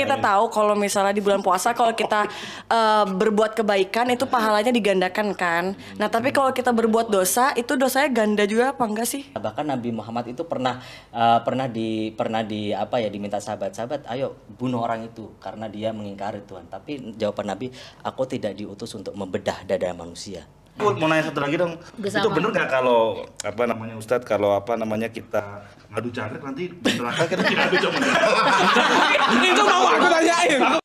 kita tahu kalau misalnya di bulan puasa kalau kita berbuat kebaikan itu pahalanya digandakan kan. Nah tapi kalau kita berbuat dosa itu dosanya ganda juga apa enggak sih? Bahkan Nabi Muhammad itu pernah diminta sahabat-sahabat, ayo bunuh orang itu karena dia mengingkari Tuhan. Tapi jawaban Nabi, aku tidak diutus untuk membedah dada manusia. Mau nanya satu lagi dong. Itu bener nggak kalau Ustadz kalau kita ngadu jangkrik nanti di neraka kita ngadu jangkrik? Itu mau aku tanyain.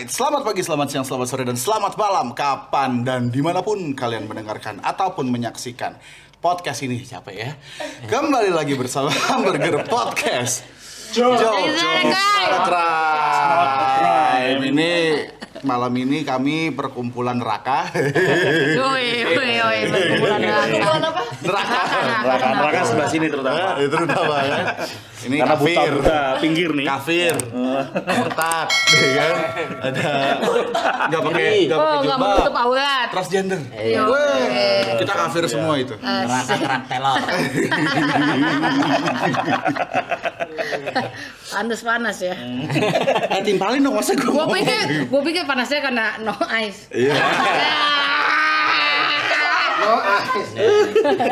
Selamat pagi, selamat siang, selamat sore, dan selamat malam kapan dan dimanapun kalian mendengarkan ataupun menyaksikan podcast ini. Capek ya. Kembali lagi bersama Hamburger Podcast. Ini malam ini kami perkumpulan neraka. Perkumpulan neraka. Neraka sebelah sini terutama. Itu terutama ya. Ini karena kafir. buta pinggir nih. Kafir. Murtad, ya kan? Ada enggak pakai jubah. Menutup aurat. Transgender. Kita kafir semua itu. Neraka kerak telor. Panas ya. Timpalin dong masa gue. Gue pikir panasnya karena no ice. Iya.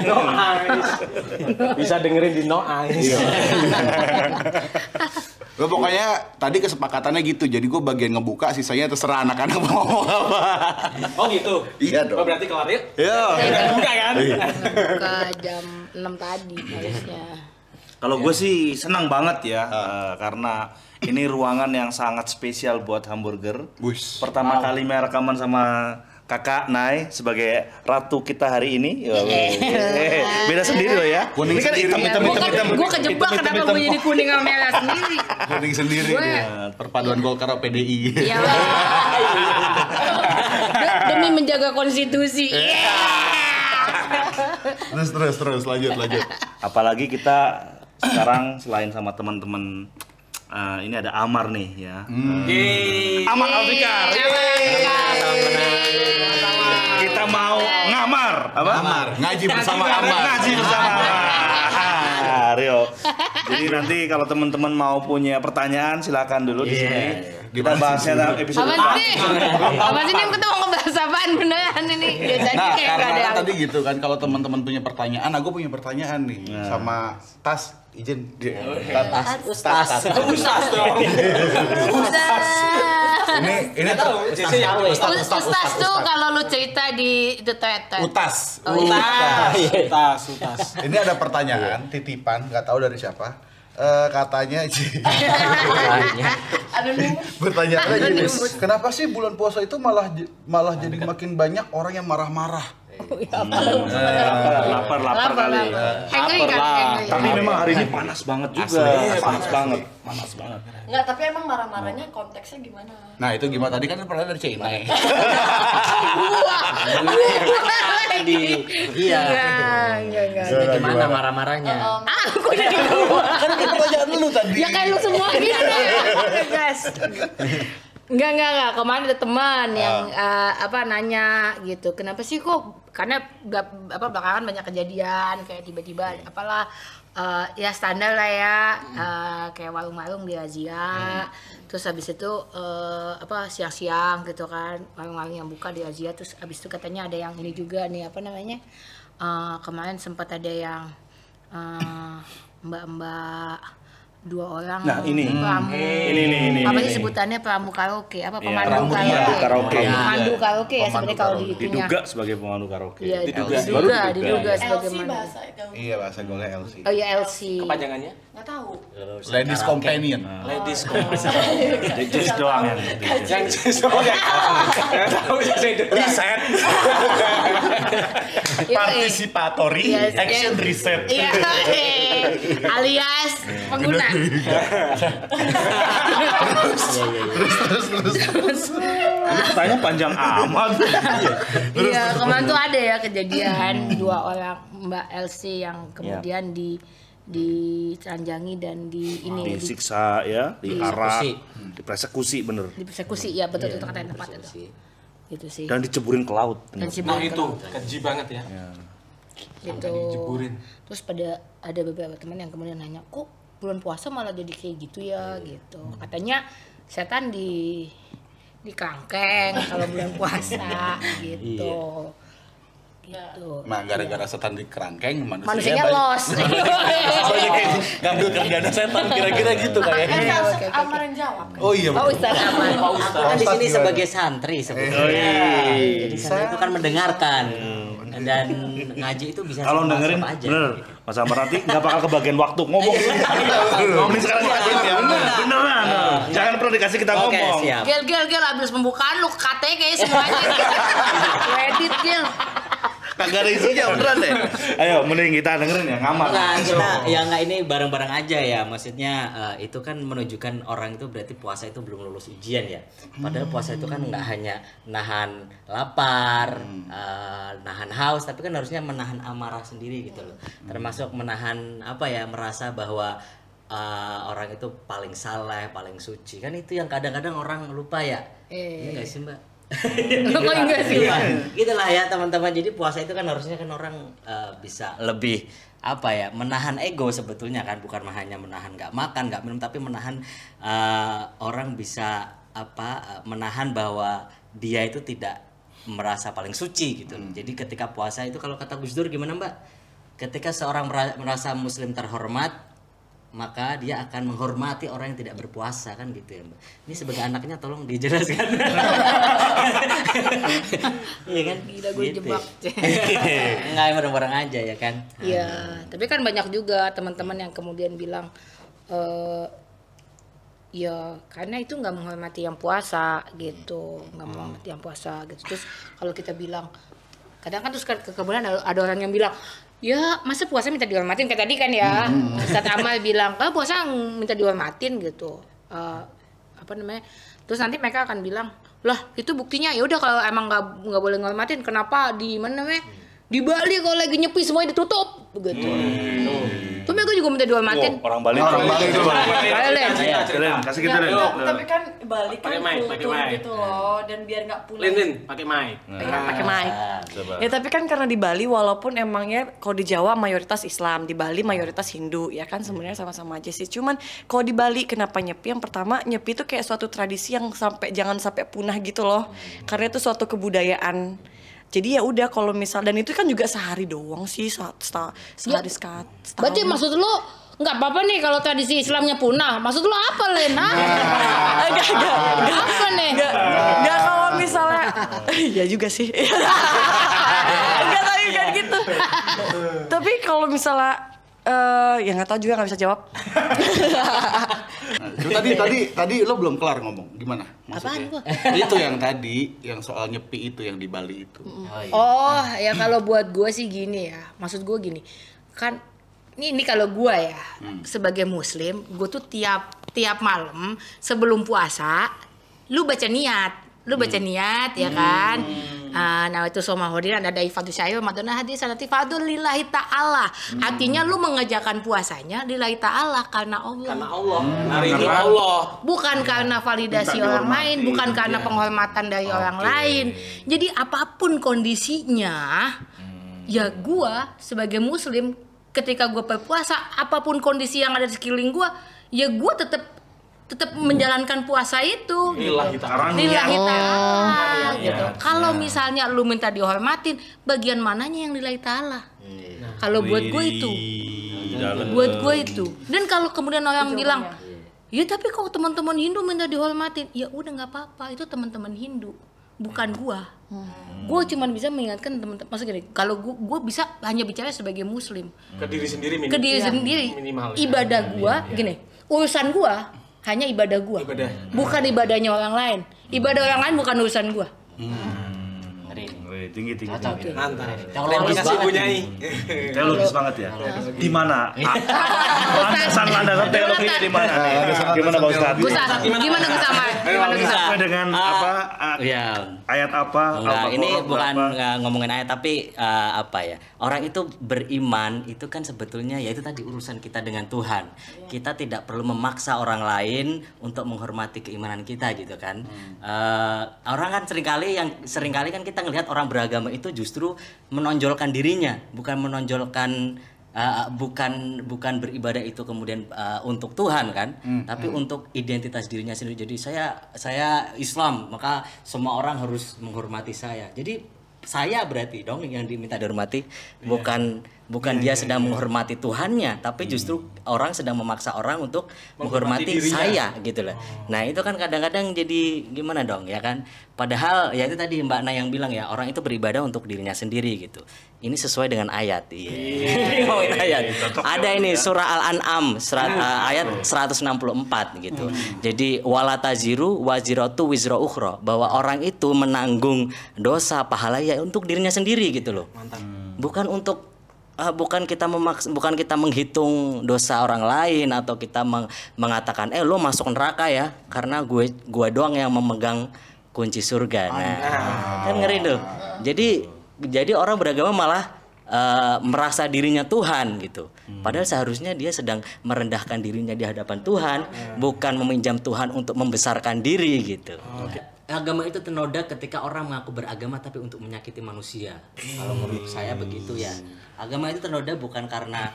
No eyes. Bisa dengerin di No Eyes. Gue pokoknya tadi kesepakatannya gitu, jadi gue bagian ngebuka, sisanya terserah anak-anak mau ngomong apa. Oh gitu? Iya dong. Oh berarti kelar yuk? Iya. Buka kan? Buka jam 6 tadi harusnya. Kalau gue sih senang banget ya, karena ini ruangan yang sangat spesial buat Hamburger. Pertama kali rekaman sama Kakak Nay sebagai ratu kita hari ini. Beda sendiri loh ya. Kuning ini kan sendiri. hitam. Gue kejebak kenapa gue jadi kuning sama merah sendiri. Kuning sendiri dia. Perpaduan Golkar sama PDI. Ya. Demi menjaga konstitusi. Terus lanjut. Apalagi kita sekarang selain sama teman-teman ini ada Amar nih ya. Amar Alfikar. Kita mau ngamar. Apa? Amar. Ngaji bersama Amar. Rio. Jadi nanti kalau teman-teman mau punya pertanyaan silakan dulu di sini. Kita bahasnya episode Apa sih ini kita mau ngebahas apaan beneran ini? Biasanya Nah, kayak gak ada karena yang... tadi gitu kan, kalau teman-teman punya pertanyaan, aku punya pertanyaan nih sama Tas. Izin. Ustaz dong. Ini tahu. Ustaz tuh kalau lu cerita di The Tet. Utas. Ini ada pertanyaan titipan, nggak tahu dari siapa. Katanya bertanya gini, kenapa sih bulan puasa itu malah jadi makin banyak orang yang marah-marah? lapar kali. Hengri kan? Tapi memang hari ini panas banget juga. Panas banget. Enggak, tapi emang marah-marahnya konteksnya gimana? Nah itu gimana tadi kan pernah dari China. Tadi. Iya. Enggak. Gimana marah-marahnya? Aku jadi gua. Kan itu pertanyaan lu tadi. Ya kayak lu semua gitu ya. Guys. Enggak. Kemarin ada teman yang nanya gitu. Kenapa sih kok? Karena belakangan banyak kejadian kayak tiba-tiba apalah ya standar lah ya. Kayak warung-warung di razia. Terus habis itu siang-siang gitu kan. Warung-warung yang buka di razia, terus habis itu katanya ada yang ini juga nih kemarin sempat ada yang mbak-mbak 2 orang. Nah, ini. Ini. Apa sih sebutannya pemandu karaoke? Pemandu karaoke. Pemandu karaoke ya sebenarnya kalau di diduga sebagai pemandu karaoke. Iya, diduga sebagai LC pemandu. bahasa itu. Iya bahasa gaulnya LC. Oh iya LC. Kepanjangannya? Enggak tahu. Ladies Companion. Ladies Companion. Jus doang yang. Yang semua yang tahu saya Riset. Participatory action reset. Iya, alias pengguna. Pertanyaan panjang amat. Iya, kemarin tuh ada ya kejadian 2 orang Mbak Elsie yang kemudian ditelanjangi dan disiksa ya, diarak, dipersekusi bener. Dipersekusi ya, betul itu kata yang tepat itu. Gitu sih. Dan diceburin ke laut. Dan Nah itu keji banget ya. Gitu. Dijeburin. Terus ada beberapa teman yang kemudian nanya, kok bulan puasa malah jadi kayak gitu ya gitu. Katanya setan di kerangkeng kalau bulan puasa gitu. Gitu. Nah, gara-gara setan di kerangkeng Manusianya los. banyak yang ngambil kerjaan setan kira-kira gitu kayaknya. Amaran jawab. Oh iya. Pak Ustadz aman. Aku kan di sini sebagai santri sebetulnya. Jadi santri itu kan mendengarkan dan ngaji itu bisa Kalau sama dengerin siapa aja. bener, Mas Amar nanti nggak bakal kebagian waktu ngomong. Ngomongin sekarang ya. Beneran. Jangan perlu dikasih kita Oke, ngomong. siap. Gel abis pembukaan lu katanya kayak semuanya. Kredit Gel. Kagak ada isinya beneran deh. Ayo, mending kita dengerin ya, ngamal. Nah, kita ya nggak ini bareng-bareng aja ya. Maksudnya itu kan menunjukkan orang itu berarti puasa itu belum lulus ujian ya. Padahal puasa itu kan nggak hanya nahan lapar, nahan haus, tapi kan harusnya menahan amarah sendiri gitu loh. Termasuk menahan apa ya, merasa bahwa orang itu paling saleh, paling suci. Kan itu yang kadang-kadang orang lupa ya. Iya nggak sih, Mbak? Kok enggak sih, Pak? Itulah ya teman-teman. Jadi puasa itu kan harusnya kan orang bisa lebih apa ya, menahan ego sebetulnya kan, bukan hanya menahan nggak makan nggak minum, tapi menahan orang bisa menahan bahwa dia itu tidak merasa paling suci gitu. Jadi ketika puasa itu kalau kata Gus Dur gimana Mbak? Ketika seorang merasa muslim terhormat, maka dia akan menghormati orang yang tidak berpuasa kan gitu ya Mbak. Ini sebagai anaknya tolong dijelaskan. Iya kan? Gila gue Gitu. jebak. Enggak, bareng-bareng aja ya kan. Iya, tapi kan banyak juga teman-teman yang kemudian bilang ya karena itu nggak menghormati yang puasa gitu, nggak menghormati yang puasa gitu. Terus kalau kita bilang, kadang kan terus kemudian ada orang yang bilang, ya masa puasa minta dihormatin kayak tadi kan ya. Ustadz Amal bilang, kalau puasa minta dihormatin gitu. Terus nanti mereka akan bilang, lah itu buktinya ya udah kalau emang nggak boleh ngormatin, kenapa di mana namanya di Bali kalau lagi nyepi semuanya ditutup begitu. Tuh mereka juga minta dihormatin. Orang Bali itu. Kalian kasih kita deh. Tapi kan Bali kan Pakai mic, kultur pakai mic. gitu loh, dan biar nggak pulang. Lin, pakai mic. Pakai mic. Ya tapi kan karena di Bali walaupun emangnya kalau di Jawa mayoritas Islam, di Bali mayoritas Hindu, ya kan sebenarnya sama-sama aja sih. Cuman kalau di Bali kenapa nyepi? Yang pertama nyepi itu kayak suatu tradisi yang jangan sampai punah gitu loh. Karena itu suatu kebudayaan. Jadi ya udah kalau misal, dan itu kan juga sehari doang sih, sehari setahun. Berarti maksud lo nggak apa-apa nih kalau tradisi Islamnya punah? Maksud lo apa Lena? Enggak. Apa nih? Enggak kalau misalnya ya juga sih. Enggak, tapi kan gitu. Tapi kalau misalnya ya nggak tahu juga, nggak bisa jawab. Nah, tadi lo belum kelar ngomong. Gimana maksudnya? Apaan gua? Itu yang tadi, yang soal nyepi itu yang di Bali itu. Oh ya kalau buat gue sih gini ya, maksud gue gini kan, ini kalau gue ya sebagai muslim, gue tuh tiap malam sebelum puasa lu baca niat ya kan. Nah itu soma hodiran ada ifadu syai'u madonna hadis sanati fadul lillahi ta'ala. Artinya lu mengerjakan puasanya lillahi ta'ala karena Allah. Karena Allah. Naridhi Allah. Bukan karena validasi orang lain, bukan karena penghormatan dari orang lain. Jadi apapun kondisinya, ya gua sebagai muslim ketika gua berpuasa, apapun kondisi yang ada di sekeliling gua, ya gua tetap menjalankan puasa itu. Lillahi ta'ala. Lillahi ta'ala gitu. Kalau misalnya lu minta dihormatin, bagian mananya yang lillahi ta'ala? Kalau buat gue itu. Buat gue itu. Dan kalau kemudian orang bilang, ya tapi kalau teman-teman Hindu minta dihormatin, ya udah nggak apa-apa, itu teman-teman Hindu, bukan gua. Gua cuma bisa mengingatkan teman-teman. Maksudnya gini, kalau gua bisa hanya bicara sebagai muslim. Ke diri sendiri Minimal. Ibadah gua gini, urusan gua hanya ibadah gua. Bukan ibadahnya orang lain. Ibadah orang lain bukan urusan gua. hari ini. Tinggi. Cocok. Mantap. Teologis Masih banget. punya Teologis banget ya. Di mana? Landasan teologinya di mana nih? Gimana Bang Ustaz? Gimana Gus Ahmad? Gimana Gus Ahmad? Sesuai dengan apa? Ya. Ayat apa? Enggak, ini Al-Baqarah bukan berapa? ngomongin ayat tapi apa ya? Orang itu beriman itu kan sebetulnya ya itu tadi urusan kita dengan Tuhan. Kita tidak perlu memaksa orang lain untuk menghormati keimanan kita gitu kan. Orang kan seringkali kan kita ngelihat orang beragama itu justru menonjolkan dirinya, bukan menonjolkan bukan beribadah itu kemudian untuk Tuhan kan, tapi untuk identitas dirinya sendiri. Jadi saya Islam, maka semua orang harus menghormati saya. Jadi saya berarti dong yang diminta dihormati, bukan dia sedang menghormati Tuhannya, tapi justru orang sedang memaksa orang untuk menghormati saya gitu loh. Nah itu kan kadang-kadang jadi gimana dong ya kan? Padahal ya itu tadi Mbak Na yang bilang ya, orang itu beribadah untuk dirinya sendiri gitu. Ini sesuai dengan ayat. Ayat. Ada ini surah Al-An'am ayat 164 gitu. Jadi wala taziru waziratu wizra ukhra, bahwa orang itu menanggung dosa pahala ya untuk dirinya sendiri gitu loh. Bukan untuk bukan kita menghitung dosa orang lain atau kita mengatakan lo masuk neraka ya karena gue doang yang memegang kunci surga. Nah, kan ngeri tuh. Jadi orang beragama malah merasa dirinya Tuhan gitu. Padahal seharusnya dia sedang merendahkan dirinya di hadapan Tuhan, bukan meminjam Tuhan untuk membesarkan diri gitu. Agama itu ternoda ketika orang mengaku beragama tapi untuk menyakiti manusia. Kalau menurut saya begitu ya. Agama itu ternoda bukan karena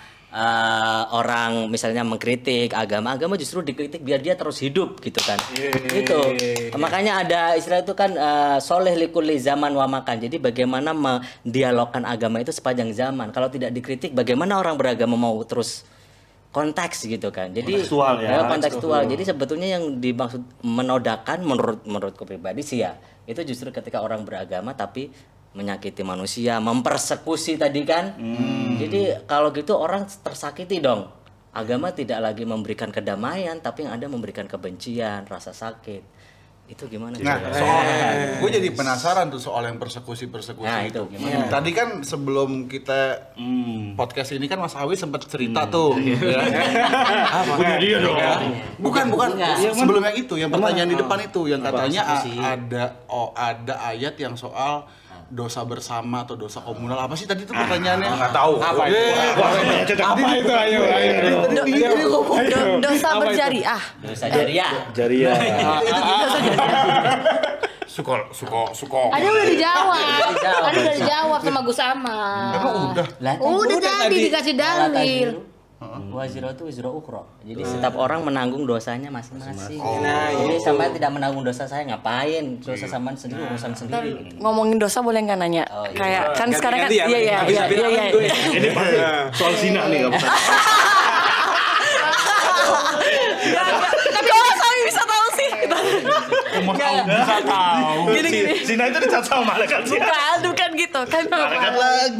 orang misalnya mengkritik agama justru dikritik biar dia terus hidup gitu kan. Itu makanya ada istilah itu kan soleh likulli zaman wa makan. Jadi bagaimana mendialogkan agama itu sepanjang zaman. Kalau tidak dikritik bagaimana orang beragama mau terus konteks gitu kan. Jadi kontekstual. Jadi sebetulnya yang dimaksud menodakan menurutku pribadi sih ya, itu justru ketika orang beragama tapi menyakiti manusia, mempersekusi tadi kan. Jadi kalau gitu orang tersakiti dong. Agama tidak lagi memberikan kedamaian tapi yang ada memberikan kebencian, rasa sakit. Itu gimana? Nah, gue jadi penasaran tuh soal yang persekusi. Nah, itu gimana? Tadi kan sebelum kita podcast ini kan Mas Awi sempat cerita tuh. Ya. Punya dia dong. Bukan. Sebelum yang itu, yang pertanyaan di depan itu yang katanya ada ayat yang soal dosa bersama atau dosa komunal. Apa sih tadi tuh pertanyaannya? Nggak tahu. Apa itu? Ayo. Dosa berjariah. Dosa jariah. Jariah. Suko. Ada udah dijawab sama Gus Ahmad. Emang udah? Udah tadi dikasih dalil. Waziratu wizra ukhra. Jadi setiap orang menanggung dosanya masing-masing. Jadi sampai tidak menanggung dosa saya ngapain? Dosa sampean sendiri urusan sendiri. Ngomongin dosa boleh nggak nanya? Kayak kan sekarang kan iya. Ini pasti soal zina nih kamu. Tapi kalau kami bisa tahu sih. Bisa tahu. Gini. Zina itu dicatat sama malaikat sih. Bukan gitu kan.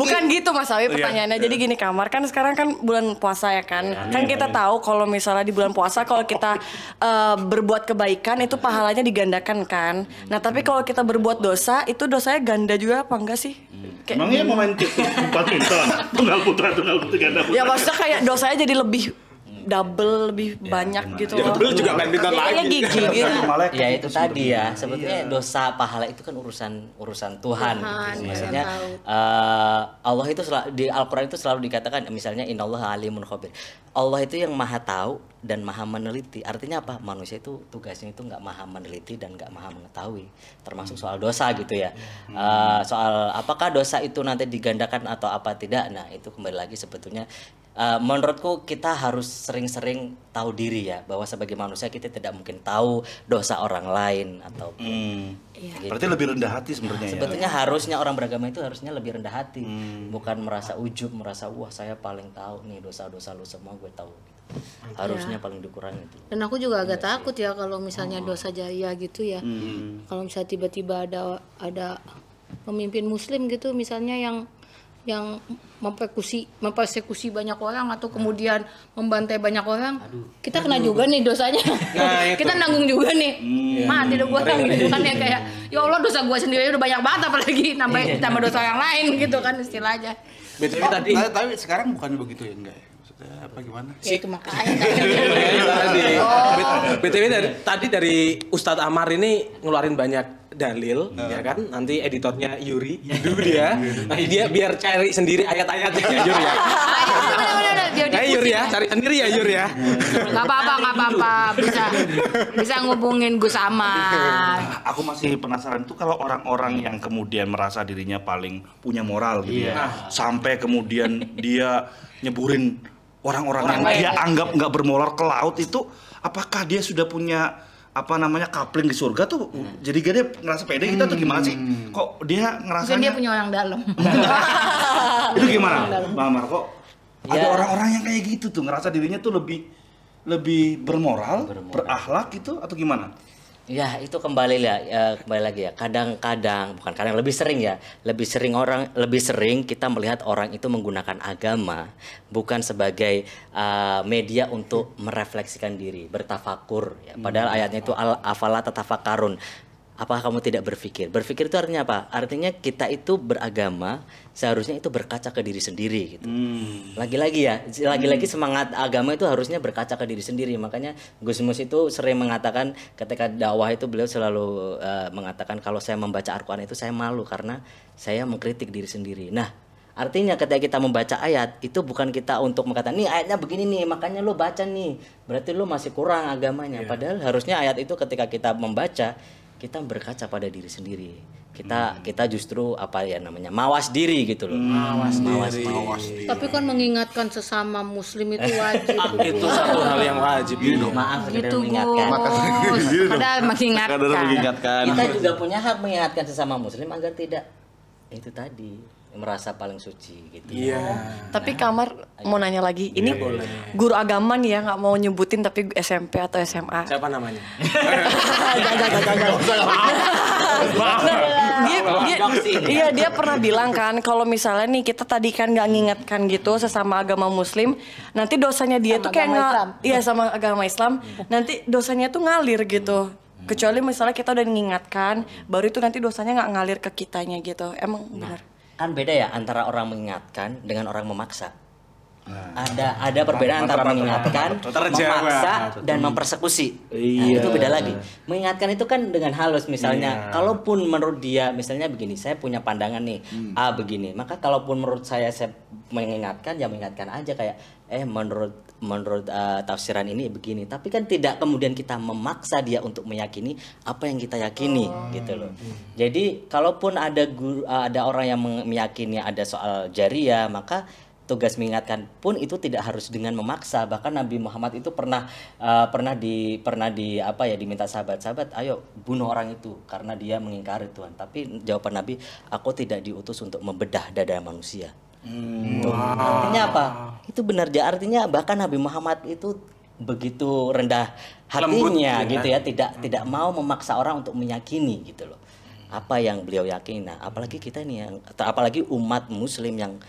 Bukan gitu Mas Awi pertanyaannya. Jadi gini Kamar, kan sekarang kan bulan puasa ya kan. Kan kita tahu kalau misalnya di bulan puasa kalau kita berbuat kebaikan itu pahalanya digandakan kan. Nah, tapi kalau kita berbuat dosa itu dosanya ganda juga apa enggak sih? Emangnya mau main badminton? Tunggal putra ganda putra. Ya maksudnya kayak dosanya jadi lebih double lebih banyak gitu loh. Double juga main-main lagi. Kayaknya gigi gitu. Ya itu tadi ya, sebetulnya dosa pahala itu kan urusan Tuhan. Gitu. Maksudnya Allah itu di Al-Qur'an itu selalu dikatakan misalnya innallaha alimun khabir. Allah itu yang maha tahu dan maha meneliti. Artinya apa? Manusia itu tugasnya itu nggak maha meneliti dan nggak maha mengetahui. Termasuk soal dosa gitu ya. Soal apakah dosa itu nanti digandakan atau apa tidak. Nah, itu kembali lagi sebetulnya menurutku kita harus sering-sering tahu diri ya, bahwa sebagai manusia kita tidak mungkin tahu dosa orang lain atau gitu. Berarti lebih rendah hati sebenarnya ya. Sebetulnya harusnya orang beragama itu harusnya lebih rendah hati, bukan merasa ujub, merasa wah saya paling tahu nih dosa-dosa lu semua gue tahu. Gitu. Harusnya paling dikurangi itu. Dan aku juga agak takut ya kalau misalnya dosa jariah gitu ya. Kalau misalnya tiba-tiba ada pemimpin muslim gitu misalnya yang yang mempersekusi banyak orang atau kemudian membantai banyak orang, kita kena juga nih dosanya. Kita nanggung juga nih. Mati deh gua gitu kan ya, kayak ya Allah dosa gua sendiri udah banyak banget apalagi tambah dosa yang lain gitu kan istilahnya. BTW tadi Tapi sekarang bukannya begitu ya, enggak ya? Maksudnya apa gimana? Ya itu makanya. BTW tadi dari Ustadz Amar ini ngeluarin banyak dalil, ya kan? Nanti editornya Yuri, dia. Nanti dia biar cari sendiri ayat-ayatnya ya Yuri ya. Yuri ya, cari sendiri ya Yuri ya. Gak apa-apa. Bisa ngubungin Gus Amar. Aku masih penasaran tuh kalau orang-orang yang kemudian merasa dirinya paling punya moral gitu ya. Sampai kemudian dia nyeburin orang-orang yang dia anggap nggak bermoral ke laut itu, apakah dia sudah punya kapling di surga tuh? Jadi dia ngerasa pede kita tuh gimana sih? Kok dia ngerasanya? Mungkin dia punya orang dalam. Itu gimana, Bang Amar? Kok ada orang-orang yang kayak gitu tuh ngerasa dirinya tuh lebih bermoral, berakhlak gitu atau gimana? Ya itu kembali lagi ya. Kadang-kadang bukan kadang lebih sering kita melihat orang itu menggunakan agama bukan sebagai media untuk merefleksikan diri, bertafakur. Ya. Padahal ayatnya itu afala tatafakkarun. Apakah kamu tidak berpikir? Berpikir itu artinya apa? Artinya kita itu beragama seharusnya itu berkaca ke diri sendiri gitu. Lagi-lagi semangat agama itu harusnya berkaca ke diri sendiri. Makanya Gus Mus itu sering mengatakan ketika dakwah itu beliau selalu mengatakan kalau saya membaca Al-Qur'an itu saya malu karena saya mengkritik diri sendiri. Nah, artinya ketika kita membaca ayat itu bukan kita untuk mengatakan nih ayatnya begini nih makanya lo baca nih. Berarti lo masih kurang agamanya. Padahal harusnya ayat itu ketika kita membaca kita berkaca pada diri sendiri. Kita justru mawas diri gitu loh. Mawas diri. Tapi kan mengingatkan sesama muslim itu wajib. Itu satu hal yang wajib. Maaf gitu mengingatkan. Padahal mengingatkan. Kita juga punya hak mengingatkan sesama muslim agar tidak itu tadi merasa paling suci gitu. Tapi Kamar mau nanya lagi, ini guru agama nih ya, nggak mau nyebutin tapi SMP atau SMA. Siapa namanya? Dia pernah bilang kan kalau misalnya nih kita tadi kan nggak ngingetkan gitu sesama agama muslim, nanti dosanya dia tuh kayak sama agama Islam, nanti dosanya tuh ngalir gitu. Kecuali misalnya kita udah mengingatkan, baru itu nanti dosanya nggak ngalir ke kitanya gitu. Emang benar? Kan beda ya antara orang mengingatkan dengan orang memaksa. Ada perbedaan antara mengingatkan, memaksa dan mempersekusi. Itu beda lagi. Mengingatkan itu kan dengan halus misalnya. Kalaupun menurut dia misalnya begini, saya punya pandangan nih A begini, maka kalaupun menurut saya mengingatkan ya mengingatkan aja kayak menurut tafsiran ini begini. Tapi kan tidak kemudian kita memaksa dia untuk meyakini apa yang kita yakini gitu loh. Jadi kalaupun ada orang yang meyakini ada soal jariyah, maka tugas mengingatkan pun itu tidak harus dengan memaksa. Bahkan Nabi Muhammad itu pernah diminta sahabat-sahabat, ayo bunuh orang itu karena dia mengingkari Tuhan. Tapi jawaban Nabi, aku tidak diutus untuk membedah dada manusia. Artinya apa? Itu benar ya. Artinya bahkan Nabi Muhammad itu begitu rendah hatinya gitu ya, tidak mau memaksa orang untuk meyakini gitu loh apa yang beliau yakini. Nah, apalagi kita ini yang apalagi umat muslim yang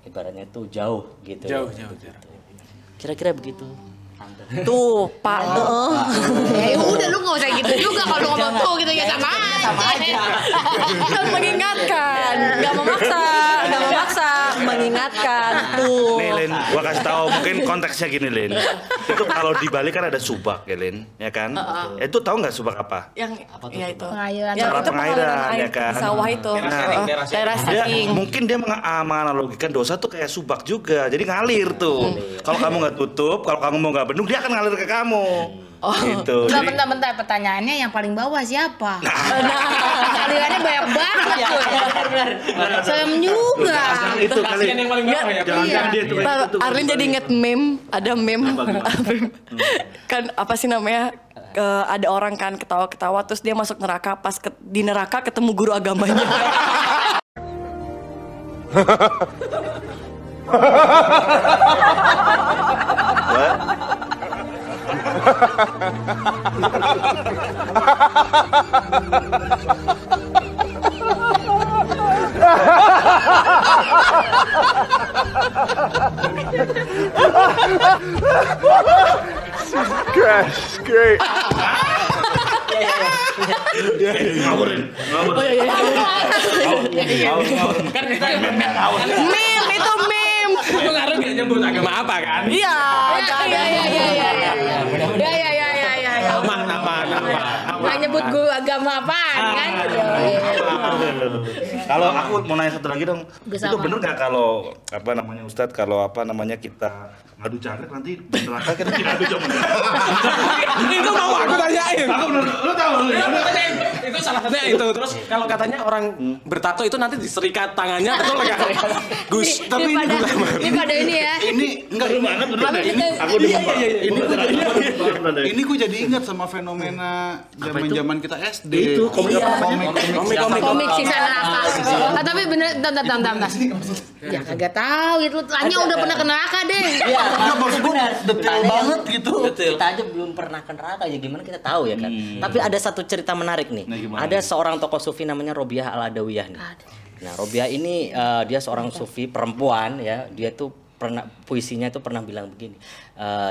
ibaratnya tuh jauh gitu. Jauh. Kira-kira begitu. Tuh, Pak. Udah lu nggak usah gitu juga kalau ngomong tuh gitu ya sama aja. Kan mengingatkan, nggak memaksa, mengingatkan tuh. Nih Lin, gua kasih tahu mungkin konteksnya gini Lin. Itu kalau di Bali kan ada subak ya Lin, ya kan? Itu tahu nggak subak apa? Yang ya itu. Pengairan. Ya, itu pengairan ya kan? Sawah itu. Teras sharing. Mungkin dia menganalogikan dosa tuh kayak subak juga, jadi ngalir tuh. Kalau kamu nggak tutup, kalau kamu mau nggak bendung, dia akan ngalir ke kamu. Gitu. Bentar, pertanyaannya yang paling bawah siapa? Alirannya banyak banget tuh. Serem juga. Itu kali. Yang paling bawah ya. Jangan dia tuh. Arlin jadi inget meme, ada meme. Kan apa sih namanya? Ada orang kan ketawa-ketawa terus dia masuk neraka, pas di neraka ketemu guru agamanya. What? Gosh, great. Ngawurin. Oh iya iya. Kan kita ngawur. Meme itu meme. Itu karena dia nyebut agama apa kan? Iya. Nama. Nggak nyebut gue agama apaan kan? Kalau aku mau nanya satu lagi dong, Gus itu apa? bener nggak kalau apa namanya Ustadz, kalau apa namanya kita ngadu jangkrik nanti di neraka kita ngadu jangkrik? Itu mau aku tanyain. Aku bener, lu tahu lu ya? Itu salah satunya itu. Terus kalau katanya orang bertato itu nanti diserikat tangannya, betul nggak? Gus, Tapi ini Ini pada ini ya. ini enggak Seru banget bener Tapi deh. kita- Aku demen banget. ini gue jadi ingat sama fenomena zaman-zaman kita SD. Itu komik apa Komik. Komik siksa neraka. Ah, tapi bener, bentar. Ya kagak tahu itu tanya udah pernah ke neraka deh. Iya, Enggak, maksud gue benar. detail banget gitu. Kita aja belum pernah ke neraka ya gimana kita tahu ya kan. Tapi ada satu cerita menarik nih. Nah, gimana? Ada seorang tokoh sufi namanya Robiah Al-Adawiyah nih. Nah, Robiah ini dia seorang sufi perempuan ya. Dia tuh pernah puisinya itu pernah bilang begini.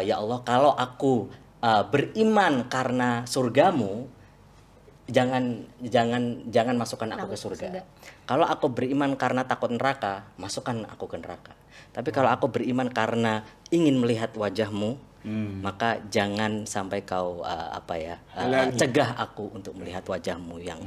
Ya Allah, kalau aku beriman karena surgamu, jangan masukkan aku ke surga. Kalau aku beriman karena takut neraka, masukkan aku ke neraka. Tapi kalau aku beriman karena ingin melihat wajahmu, maka jangan sampai kau cegah aku untuk melihat wajahmu yang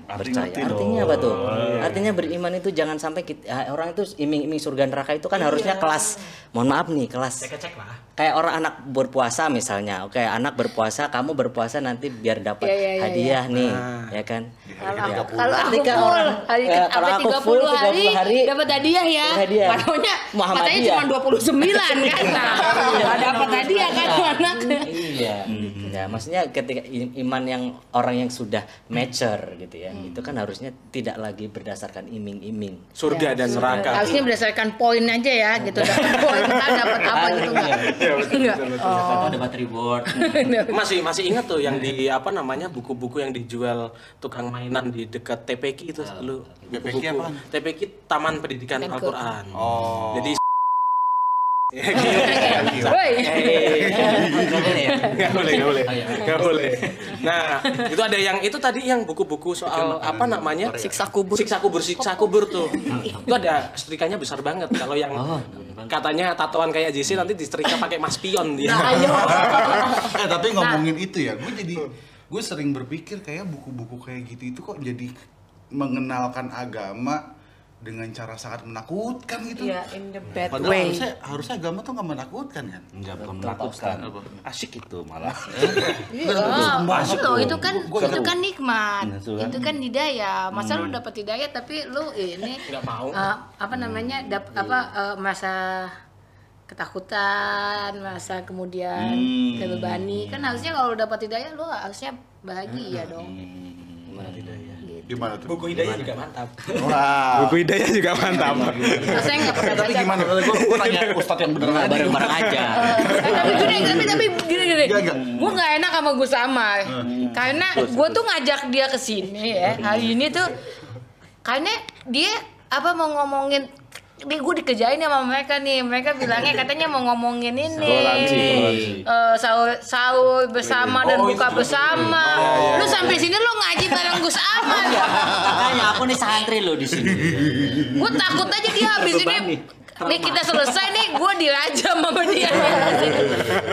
percaya. Artinya apa tuh? Artinya beriman itu jangan sampai orang itu iming-iming surga neraka itu kan harusnya kelas, mohon maaf nih, kelas Cek lah. kayak orang anak berpuasa misalnya. Oke, anak berpuasa, kamu berpuasa nanti biar dapat Iya. hadiah nih, ya kan? Kalau aku Ketika full orang- hari kalau sampai aku 30 full hari 30 hari, dapat hadiah ya. hadiah. Makanya Muhammadiyah. cuma 29 kan. Nah, dapat hadiah kan anak. Iya. Ya, maksudnya ketika iman yang orang yang sudah mature gitu ya, itu kan harusnya tidak lagi berdasarkan iming-iming. Surga dan neraka. Harusnya berdasarkan poin aja ya gitu. Dapat poin ntar dapat apa gitu enggak. Enggak. Siapa dapat reward. Masih ingat tuh yang di apa namanya buku-buku yang dijual tukang mainan di dekat TPQ itu lu. TPQ apaan? TPQ Taman Pendidikan Al-Qur'an. Oh. Jadi Woi. nggak boleh. Nah, itu ada yang itu tadi yang buku-buku soal apa namanya Siksa kubur. siksa kubur tuh. Itu ada setrikanya besar banget. Kalau yang katanya tatoan kayak JC nanti disetrika pakai mas pion dia. Tapi ngomongin itu ya, gue sering berpikir kayak buku-buku kayak gitu itu kok jadi mengenalkan agama dengan cara sangat menakutkan gitu. Iya, in the bad Padahal way. harusnya agama tuh nggak menakutkan kan? Enggak belum melakukan. Asik itu malah. Iya, Masuk loh, loh. itu kan nikmat. Itu kan. Itu kan hidayah. Masa lu dapat hidayah tapi lu ini Nggak mau. apa namanya? Masa ketakutan, masa kemudian terbebani. Kan harusnya kalau lu dapat hidayah lu harusnya bahagia dong. Gimana tuh? Buku hidayah juga mantap. Wah. Buku hidayah juga mantap. Saya nggak pernah Tapi baca. gimana? Gue nanya Ustadz yang bener aja. Bareng-bareng aja. Tapi gini. Enggak. Gue nggak enak sama Gus Amar. Karena gue tuh ngajak dia ke sini ya. Hari ini tuh karena dia mau ngomongin gue dikerjain sama mereka nih. Mereka bilangnya katanya mau ngomongin ini Toleransi. sahur bersama dan buka bersama. Lu sampai sini lu ngaji bareng Gus Amar. Makanya aku nih santri loh di sini. Gue takut aja dia habis ini. Nih kita selesai nih, gue dirajam sama dia.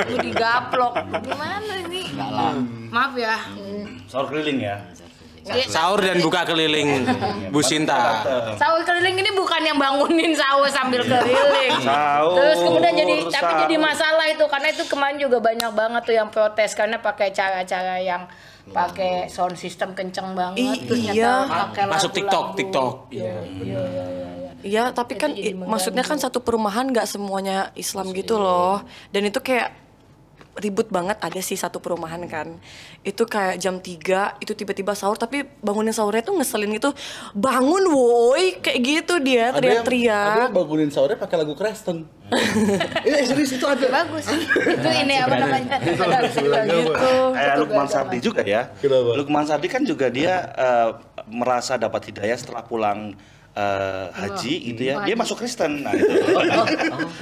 Gue digaplok. Gimana ini? Maaf ya. Sahur keliling ya. Sahur dan buka keliling Bu Sinta. Sahur keliling ini bukan yang bangunin sahur sambil keliling. Sahur, Terus kemudian tapi sahur. jadi masalah itu karena itu kemarin juga banyak banget tuh yang protes karena pakai cara-cara yang pakai sound system kenceng banget terus Iya. nyata pakai Masuk lagu-lagu. TikTok. Iya, tapi kan Itu jadi maksudnya kan satu perumahan nggak semuanya Islam gitu loh. Dan itu kayak ribut banget. Ada sih satu perumahan kan, itu kayak jam 3 itu tiba-tiba sahur, tapi bangunin sahurnya tuh ngeselin gitu. Bangun woi, kayak gitu dia teriak-teriak. bangunin sahurnya pakai lagu Kristen. Serius itu ada. Bagus. Itu ini apa namanya? Gitu. Kayak Lukman Sardi juga ya. Kenapa? Lukman Sardi kan juga dia merasa dapat hidayah setelah pulang haji gitu ya, dia masuk Kristen. Nah itu.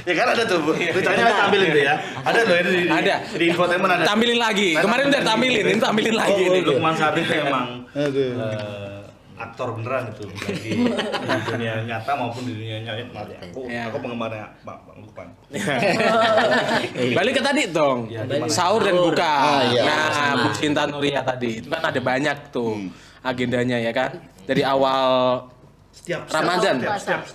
Ya kan ada tuh beritanya tampilin tuh ya. Ada loh ini Ada. di infotainment ada. Tampilin lagi. Kemarin udah tampilin, ini tampilin lagi ini. Lukman Sabit emang aktor beneran itu di dunia nyata maupun di dunia nyata. Aku penggemarnya Bang Lukman. Balik ke tadi dong. Sahur dan buka. Nah, Bu Sinta Nuria tadi itu kan ada banyak tuh agendanya ya kan. Dari awal Ramadan,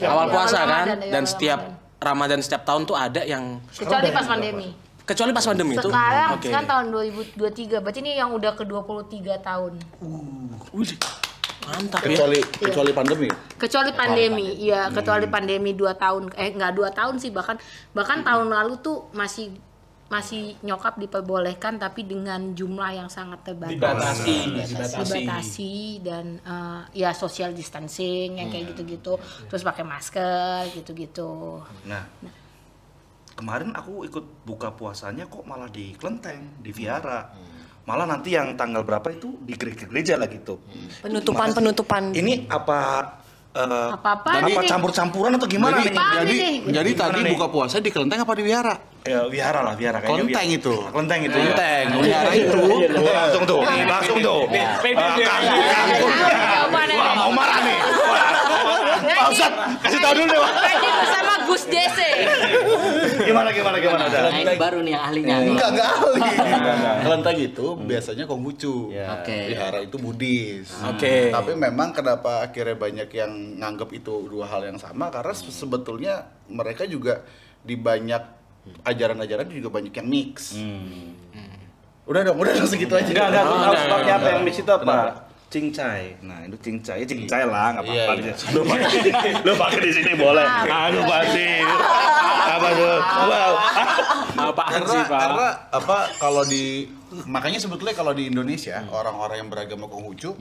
awal puasa kan, dan setiap Ramadan setiap tahun tuh ada yang Kecuali pas pandemi. kecuali pas pandemi itu. Sekarang tahun 2023, berarti ini yang udah ke 23 tahun. Mantap ya. Kecuali pandemi. Kecuali pandemi, iya, kecuali pandemi 2 tahun, nggak 2 tahun sih, bahkan tahun lalu tuh masih nyokap diperbolehkan tapi dengan jumlah yang sangat terbatas. Dibatasi dan ya social distancing yang kayak gitu-gitu, terus pakai masker gitu-gitu. Nah, kemarin aku ikut buka puasanya kok malah di Klenteng, di Vihara. Malah nanti yang tanggal berapa itu di gereja lagi tuh. Penutupan. Ini apa Apa-apa apa ini? campur-campuran atau gimana nih? Jadi tadi buka puasa di Kelenteng apa di Wihara? Ya Vihara lah, Vihara kayaknya. Kelenteng itu. Kelenteng itu. Kelenteng. Wihara itu. Langsung tuh. Wah, mau marah nih. Pak Ustad, kasih tahu dulu deh, Pak. Tadi bersama Gus Dese. Gimana udah. Nah, ini baru nih yang ahlinya. Enggak ahli. Kelenteng itu biasanya Konghucu. Oke. Wihara itu Buddhis. Oke. Tapi memang kenapa akhirnya banyak yang nganggap itu dua hal yang sama karena sebetulnya mereka juga di banyak ajaran-ajaran juga banyak yang mix. Udah segitu aja. Enggak, aku tahu sebabnya apa yang mix itu apa. Cincai. Nah, itu cincai lah, enggak apa-apa. Lu pakai di sini boleh. Aduh, pasti. Apa tuh? Wow. Apaan sih, Pak? Karena apa kalau makanya sebetulnya kalau di Indonesia orang-orang yang beragama Konghucu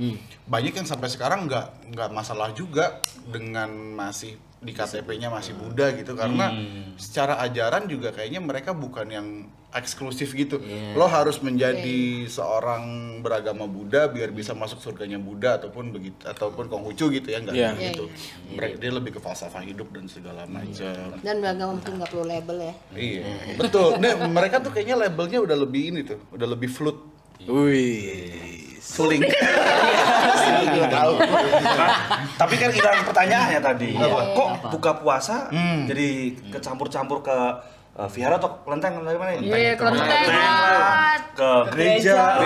banyak yang sampai sekarang nggak masalah juga dengan masih di KTP-nya masih Buddha gitu karena secara ajaran juga kayaknya mereka bukan yang eksklusif gitu. Lo harus menjadi seorang beragama Buddha biar bisa masuk surganya Buddha ataupun Konghucu gitu ya enggak gitu. Mereka dia lebih ke falsafah hidup dan segala macam. Dan beragama mungkin nggak perlu label ya. Iya, betul. Nah, mereka tuh kayaknya labelnya udah lebih ini tuh, udah lebih fluid. Wih. Suling. Tahu. Tapi kan hilang pertanyaannya tadi. Kok buka puasa jadi kecampur-campur ke Vihara atau Kelenteng dari mana ini? Iya, Kelenteng. Ke gereja.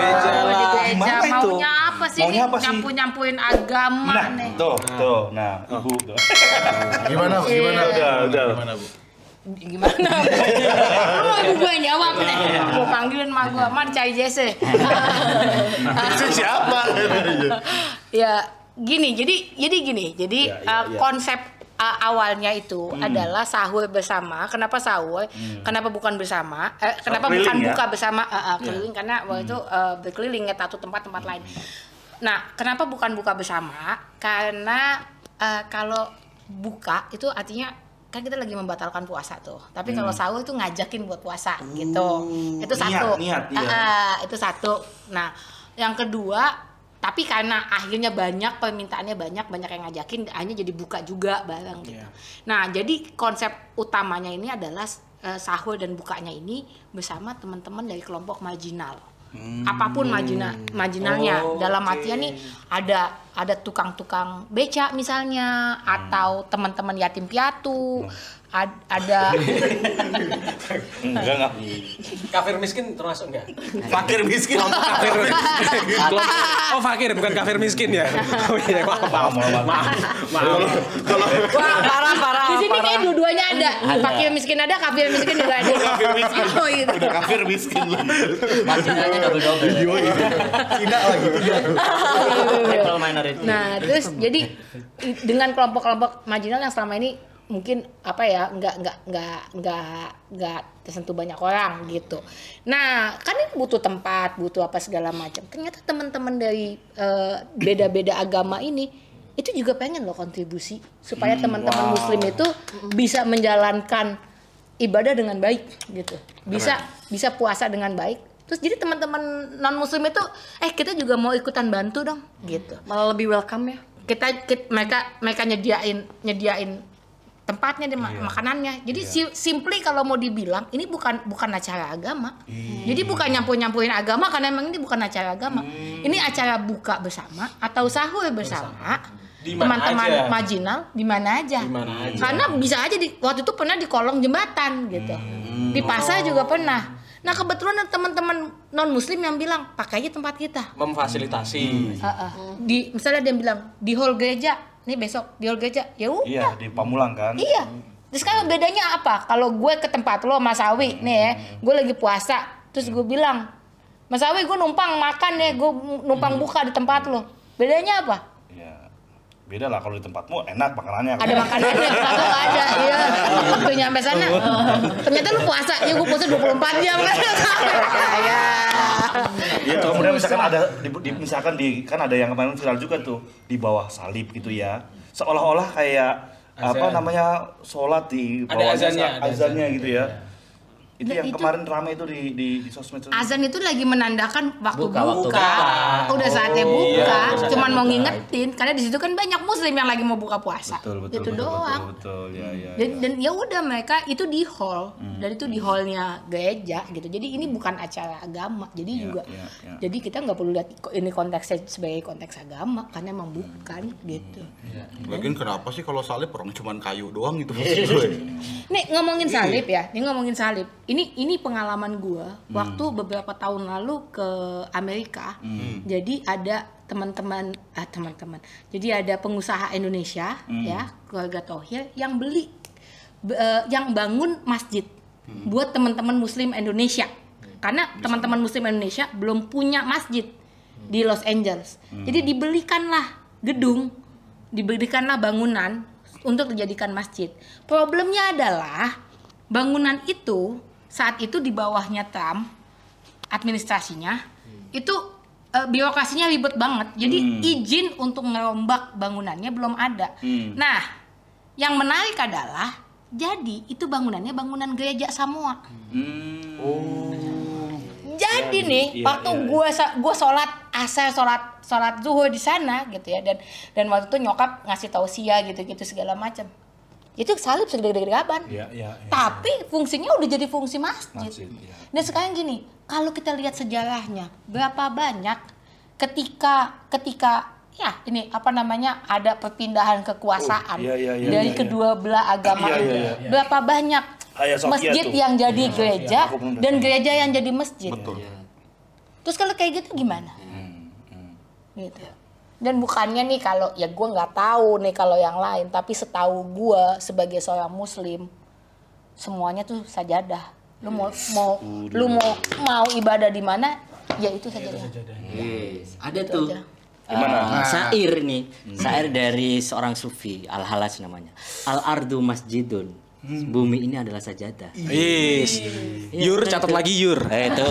Gimana itu? Maunya apa sih? Maunya apa sih? Nyampuin agama Nah, nih. tuh. Nah, Ibu. Gimana? Udah. Gimana, Bu? Gimana? Lu mau ibu gue yang jawab nih. Gue panggilin mak gue, mak dicari Jesse. Itu siapa? Ya, gini. Jadi konsep awalnya itu adalah sahur bersama. Kenapa sahur? Kenapa bukan bersama? Kenapa bukan buka bersama? Keliling karena waktu itu berkeliling ke satu tempat lain. Nah, kenapa bukan buka bersama? Karena kalau buka itu artinya kan kita lagi membatalkan puasa tuh. Tapi kalau sahur itu ngajakin buat puasa gitu. Itu satu. Niat. Itu satu. Nah, yang kedua, tapi karena akhirnya permintaannya banyak yang ngajakin, akhirnya jadi buka juga bareng gitu. Nah, jadi konsep utamanya ini adalah sahur dan bukanya ini bersama teman-teman dari kelompok marginal. Apapun marginalnya, dalam artian nih ada tukang-tukang beca misalnya, atau teman-teman yatim piatu, ada Enggak. Kafir miskin termasuk enggak? Fakir miskin. Oh, fakir bukan kafir miskin ya. Oh iya, maaf. Wah, parah. di sini kayak dua-duanya ada. Fakir miskin ada, kafir miskin juga ada. Oh gitu. Udah kafir miskin lagi. Marginalnya double-double. Cina lagi. Triple minority. Nah, terus jadi dengan kelompok-kelompok marginal yang selama ini mungkin nggak tersentuh banyak orang gitu. Nah, kan ini butuh tempat, butuh apa segala macam. Ternyata teman-teman dari beda-beda agama ini itu juga pengen loh kontribusi supaya teman-teman Muslim itu bisa menjalankan ibadah dengan baik gitu. Bisa puasa dengan baik. Terus jadi teman-teman non Muslim itu kita juga mau ikutan bantu dong gitu. Malah lebih welcome ya. mereka nyediain tempatnya dan makanannya. Jadi simply kalau mau dibilang ini bukan acara agama. Jadi bukan nyampurin agama karena memang ini bukan acara agama. Ini acara buka bersama atau sahur bersama. Teman-teman marginal di mana aja. Karena bisa aja waktu itu pernah di kolong jembatan gitu. Di pasar juga pernah. Nah kebetulan ada teman-teman non muslim yang bilang pakai aja tempat kita. Memfasilitasi. Misalnya dia bilang di hall gereja, nih besok di hall gereja, ya udah. Iya di Pamulang kan. Iya. Terus sekarang bedanya apa? Kalau gue ke tempat lo Mas Awi nih ya, gue lagi puasa, terus gue bilang, Mas Awi gue numpang makan ya, gue numpang buka di tempat lo. Bedanya apa? Beda lah kalau di tempatmu enak makanannya. Ada makanannya, kalau nggak ada, iya. Waktu nyampe sana, ternyata lu puasa, ya gue puasa 24 jam kan. Iya, kemudian misalkan kan ada yang kemarin viral juga tuh di bawah salib gitu ya. Seolah-olah kayak sholat di bawah azannya gitu ya. Itu yang kemarin ramai itu di sosmed. Azan itu lagi menandakan waktu buka. Udah saatnya buka. Cuman mau ngingetin karena di situ kan banyak muslim yang lagi mau buka puasa. Itu doang. Betul. Dan ya udah mereka itu di hall. Dan itu di hallnya gereja gitu. Jadi ini bukan acara agama. Jadi jadi kita nggak perlu lihat ini konteksnya sebagai konteks agama karena emang bukan gitu. Lagian kenapa sih kalau salib orang cuman kayu doang gitu? Nih ngomongin salib ya. Ini pengalaman gue waktu beberapa tahun lalu ke Amerika. Jadi ada teman-teman. Jadi ada pengusaha Indonesia ya, keluarga Thohir yang yang bangun masjid buat teman-teman Muslim Indonesia. Karena teman-teman Muslim Indonesia belum punya masjid di Los Angeles. Jadi dibelikanlah gedung, dibelikanlah bangunan untuk dijadikan masjid. Problemnya adalah bangunan itu saat itu di bawahnya Trump, administrasinya, itu birokrasinya ribet banget. Jadi izin untuk ngerombak bangunannya belum ada. Nah, yang menarik adalah, jadi itu bangunannya bangunan gereja Samoa. Jadi nih, waktu gue sholat asar, sholat zuhur di sana gitu ya, dan waktu itu nyokap ngasih tausiah gitu-gitu segala macam. Itu salib segede-gede kapan. Tapi fungsinya udah jadi fungsi masjid. Dan sekarang gini, kalau kita lihat sejarahnya, berapa banyak ketika ya ini ada perpindahan kekuasaan dari kedua belah agama ini. Berapa banyak masjid yang jadi gereja dan gereja yang jadi masjid. Terus kalau kayak gitu gimana? Gitu. Dan bukannya nih kalau ya gue nggak tahu nih kalau yang lain, tapi setahu gue sebagai seorang muslim semuanya tuh sajadah. Lu mau ibadah di mana ya itu sajadah. Yes. Ada itu tuh syair dari seorang sufi Al-Halaj namanya. Al-ardu masjidun. Bumi ini adalah sajadah. Yes. Yur catat lagi Yur. Itu.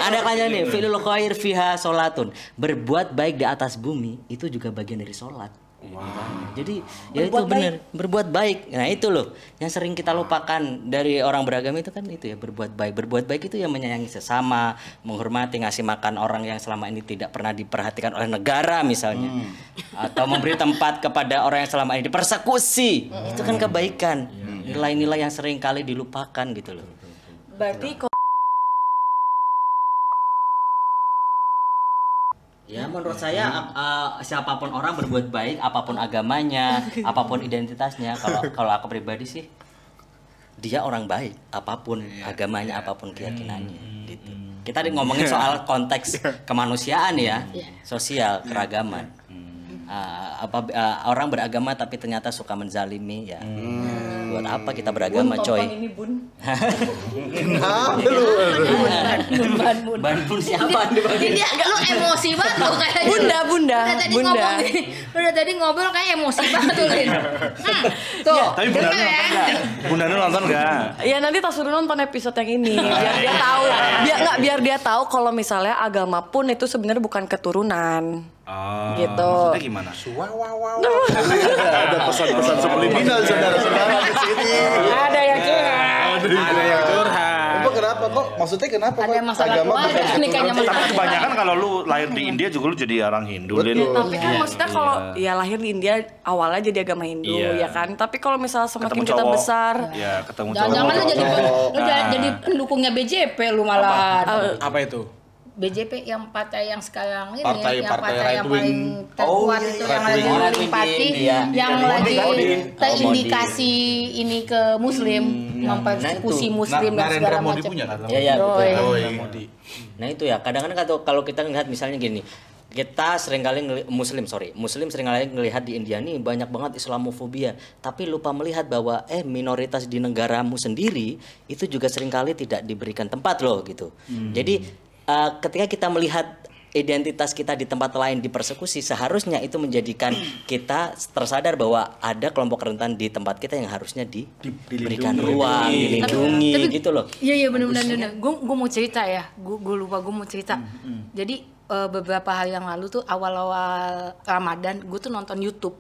Ada kalian nih, filul khair fiha sholatun. Berbuat baik di atas bumi itu juga bagian dari sholat. Jadi ya itu benar, berbuat baik. Nah itu loh yang sering kita lupakan dari orang beragama itu kan itu ya, berbuat baik. Berbuat baik itu ya menyayangi sesama, menghormati, ngasih makan orang yang selama ini tidak pernah diperhatikan oleh negara misalnya, atau memberi tempat kepada orang yang selama ini dipersekusi. Itu kan kebaikan, nilai-nilai yang sering kali dilupakan gitu loh. Berarti ya menurut saya siapapun orang berbuat baik, apapun agamanya, apapun identitasnya, kalau aku pribadi sih dia orang baik, apapun agamanya, apapun keyakinannya gitu. Kita ngomongin soal konteks kemanusiaan ya, sosial, keragaman. Orang beragama tapi ternyata suka menzalimi ya. Buat apa kita beragama, coy? Ini Bun. Kenapa lu? Bun siapa? Ini agak lu emosi banget lo kayaknya. Bunda. Udah tadi ngobrol kayak emosi banget tuh, Lin. Tuh. Ya, tapi Bundanya nonton enggak? Ya nanti tak suruh nonton episode yang ini biar dia tahu. Biar dia tahu kalau misalnya agama pun itu sebenarnya bukan keturunan. Gitu. Maksudnya gimana? Ada pesan-pesan subliminal saudara-saudara di sini. Ada yang curhat. Apa kenapa kok? Maksudnya kenapa Ada kok masalah agama keluarga, bukan nikahnya keturunan? Tapi kebanyakan kalau lu lahir di India juga lu jadi orang Hindu, Lin. Tapi kan maksudnya kalau ya lahir di India awalnya jadi agama Hindu Iya. ya kan. Tapi kalau misalnya semakin Ketemu kita cowok. besar, Ya, ketemu cowok. Jangan-jangan lu Nah. jadi pendukungnya BJP lu malah. Apa itu? BJP yang partai yang sekarang ini Partai yang right yang wing. paling terkuat itu yang lagi Right ruling wing party di India. yang Modi, lagi Modi. terindikasi ini ke muslim mempersekusi muslim dan segala Narendra Modi macam. punya kan? Iya, betul. Oh, iya. Nah itu ya, kadang-kadang kalau kita ngelihat misalnya gini, kita seringkali Muslim seringkali ngelihat di India nih banyak banget Islamofobia, tapi lupa melihat bahwa minoritas di negaramu sendiri itu juga seringkali tidak diberikan tempat loh gitu. Jadi ketika kita melihat identitas kita di tempat lain dipersekusi, seharusnya itu menjadikan kita tersadar bahwa ada kelompok rentan di tempat kita yang harusnya diberikan ruang, dilindungi Tapi- gitu loh. Iya benar-benar. Gue mau cerita ya. Gue lupa gue mau cerita. Jadi beberapa hari yang lalu tuh awal-awal Ramadan gue tuh nonton YouTube.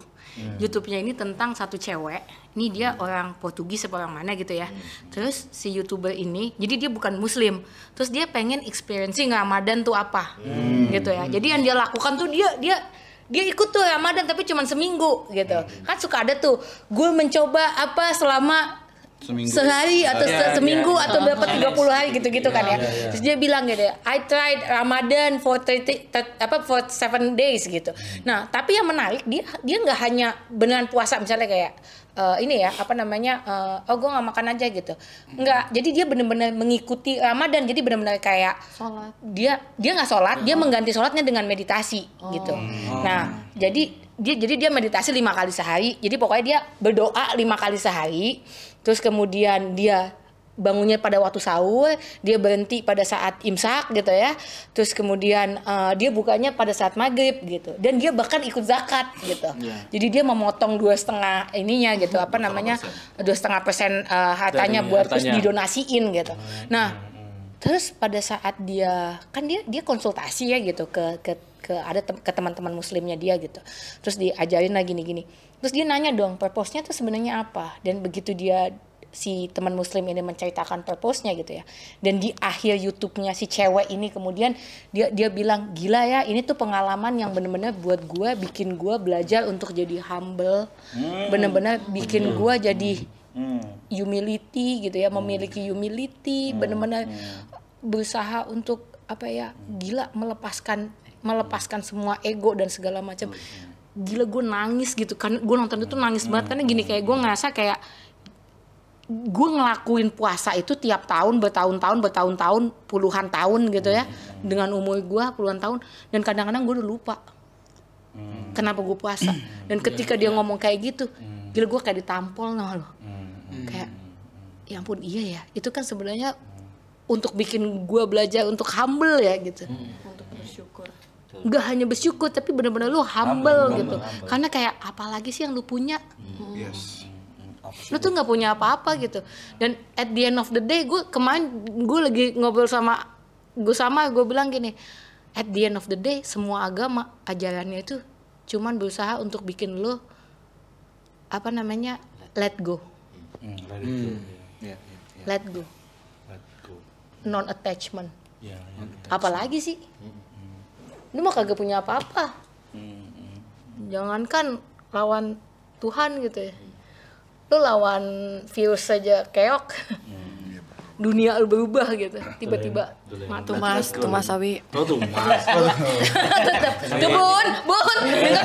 YouTube-nya ini tentang satu cewek. Ini dia orang Portugis apa orang mana gitu ya. Terus si YouTuber ini, jadi dia bukan Muslim. Terus dia pengen experiencing Ramadan tuh apa, gitu ya. Jadi yang dia lakukan tuh dia ikut tuh Ramadan tapi cuma seminggu gitu. Kan suka ada tuh, gue mencoba apa selama sehari atau seminggu atau berapa 30 hari gitu-gitu kan ya. Terus dia bilang gitu ya, I tried Ramadan for 7 days gitu. Nah, tapi yang menarik dia nggak hanya beneran puasa misalnya kayak ini ya gue nggak makan aja gitu. Enggak, jadi dia benar-benar mengikuti Ramadan. Jadi benar-benar kayak sholat. Dia nggak sholat, dia mengganti sholatnya dengan meditasi gitu. Nah, jadi dia meditasi 5 kali sehari. Jadi pokoknya dia berdoa 5 kali sehari. Terus kemudian dia bangunnya pada waktu sahur, dia berhenti pada saat imsak gitu ya. Terus kemudian dia bukanya pada saat maghrib gitu. Dan dia bahkan ikut zakat gitu. Jadi dia memotong 2,5 ininya gitu, 2,5% hartanya buat terus didonasiin gitu. Nah, terus pada saat dia kan dia konsultasi ya gitu ke teman-teman muslimnya dia gitu. Terus diajarin lagi gini. Terus dia nanya dong, purpose-nya tuh sebenarnya apa? Dan begitu si teman muslim ini menceritakan purpose-nya gitu ya. Dan di akhir YouTube-nya si cewek ini kemudian dia bilang, "Gila ya, ini tuh pengalaman yang benar-benar buat bikin gue belajar untuk jadi humble. Benar-benar bikin gue jadi humility gitu ya, memiliki humility, benar-benar berusaha untuk gila melepaskan semua ego dan segala macam." Gila, gue nangis gitu kan, gue nonton itu nangis banget karena gini, kayak gue ngerasa kayak gue ngelakuin puasa itu tiap tahun bertahun-tahun puluhan tahun gitu ya, dengan umur gue puluhan tahun, dan kadang-kadang gue udah lupa kenapa gue puasa. Dan ketika dia ngomong kayak gitu, gila gue kayak ditampol loh, kayak ya ampun, iya ya, itu kan sebenarnya untuk bikin gue belajar untuk humble ya gitu. Untuk bersyukur. Nggak hanya bersyukur tapi benar-benar lu humble gitu. Karena kayak apalagi sih yang lu punya? Lu tuh nggak punya apa-apa gitu. Dan at the end of the day, kemarin gue lagi ngobrol sama gue bilang gini, at the end of the day semua agama ajarannya itu cuman berusaha untuk bikin lu let go. Let go. Non attachment. Apalagi sih? Lu mah kagak punya apa-apa. Jangankan lawan Tuhan gitu ya. Lu lawan virus saja keok. Dunia lu berubah gitu. Tiba-tiba Tumas Sawi. Tubun, dengar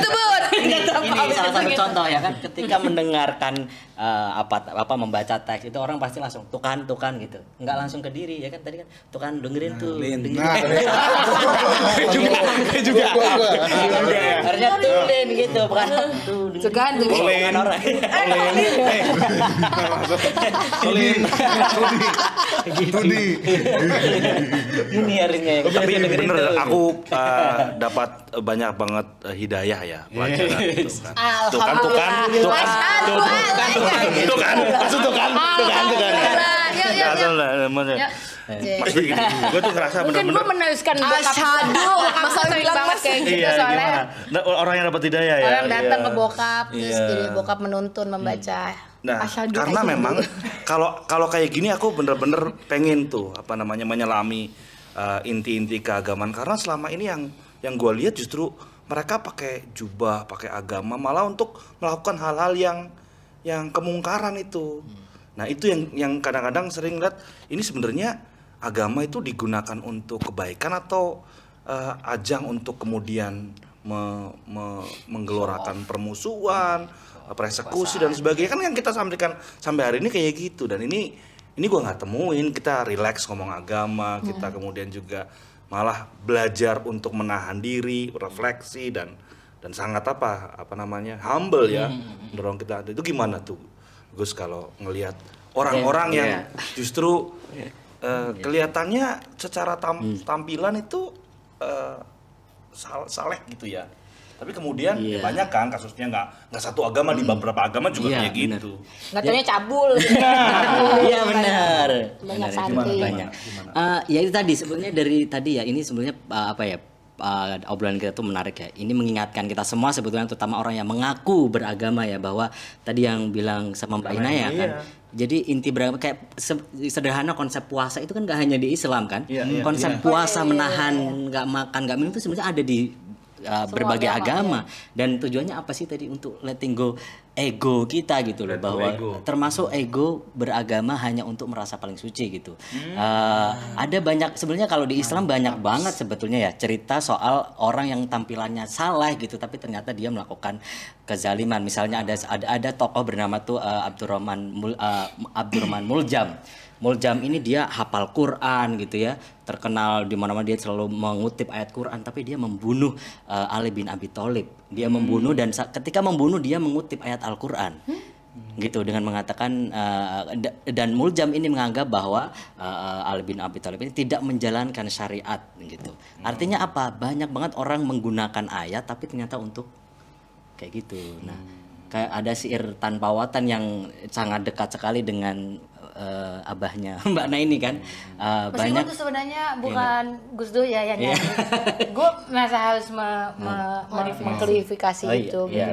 tubun. Ini salah satu contoh ya kan, ketika mendengarkan membaca teks itu orang pasti langsung tukan gitu, nggak langsung ke diri ya kan. Tadi kan tukan dengerin tuh, juga harusnya tulen gitu, bukan Tukan orang. Tudi. Ini harusnya Tapi dengerin bener, tuh. aku dapat banyak banget hidayah ya pelajaran itu kan. Tuh kan. Gue tuh ngerasa Mungkin bener-bener. gue meneruskan bokap. Asyhadu. Masa Masa bilang banget kayak gitu Iya, soalnya. gimana? Orang yang dapat hidayah ya. Orang datang iya. ke bokap, terus Iya. jadi bokap menuntun membaca. Nah, Asyhadu karena kayak memang kalau kayak gini aku bener-bener pengen tuh menyelami inti-inti keagamaan, karena selama ini yang gue lihat justru mereka pakai jubah, pakai agama malah untuk melakukan hal-hal yang kemungkaran itu. Nah, itu yang kadang-kadang sering lihat ini sebenarnya agama itu digunakan untuk kebaikan atau ajang untuk kemudian menggelorakan permusuhan, persekusi dan sebagainya, kan yang kita sampaikan sampai hari ini kayak gitu. Dan ini gua nggak temuin. Kita relax ngomong agama, kita kemudian juga malah belajar untuk menahan diri, refleksi dan sangat humble ya, mendorong kita. Itu gimana tuh Gus kalau ngelihat orang-orang yang justru kelihatannya secara tampilan itu saleh gitu ya, tapi kemudian banyak kan kasusnya nggak satu agama, di beberapa agama juga kayak gitu. Nggak taunya cabul. Iya benar. Banyak Benar, santri. banyak. Ya itu tadi sebenarnya dari tadi ya, ini sebenarnya obrolan kita tuh menarik ya. Ini mengingatkan kita semua sebetulnya, terutama orang yang mengaku beragama ya, bahwa tadi yang bilang sama Mbak Ina ya kan. Jadi inti beragama kayak sederhana, konsep puasa itu kan nggak hanya di Islam kan. Konsep puasa menahan nggak makan nggak minum itu sebenarnya ada di berbagai agama. Dan tujuannya apa sih tadi? Untuk letting go ego kita gitu loh, bahwa termasuk ego beragama hanya untuk merasa paling suci gitu. Ada banyak sebenarnya kalau di Islam banyak banget sebetulnya ya cerita soal orang yang tampilannya salah gitu tapi ternyata dia melakukan kezaliman. Misalnya ada tokoh bernama tuh Abdurrahman Muljam. Muljam ini dia hafal Quran gitu ya, terkenal di mana-mana, dia selalu mengutip ayat Quran, tapi dia membunuh Ali bin Abi Thalib. Dia membunuh, dan ketika membunuh dia mengutip ayat Al-Quran. Gitu, dengan mengatakan dan Muljam ini menganggap bahwa Ali bin Abi Thalib ini tidak menjalankan syariat gitu. Artinya apa? Banyak banget orang menggunakan ayat tapi ternyata untuk kayak gitu. Nah, kayak ada syair tanpa watan yang sangat dekat sekali dengan abahnya Mbak Na ini kan. Meskipun Banyak itu sebenarnya bukan Gus Dur ya yang nyanyi. Gue merasa harus mengklarifikasi itu gitu.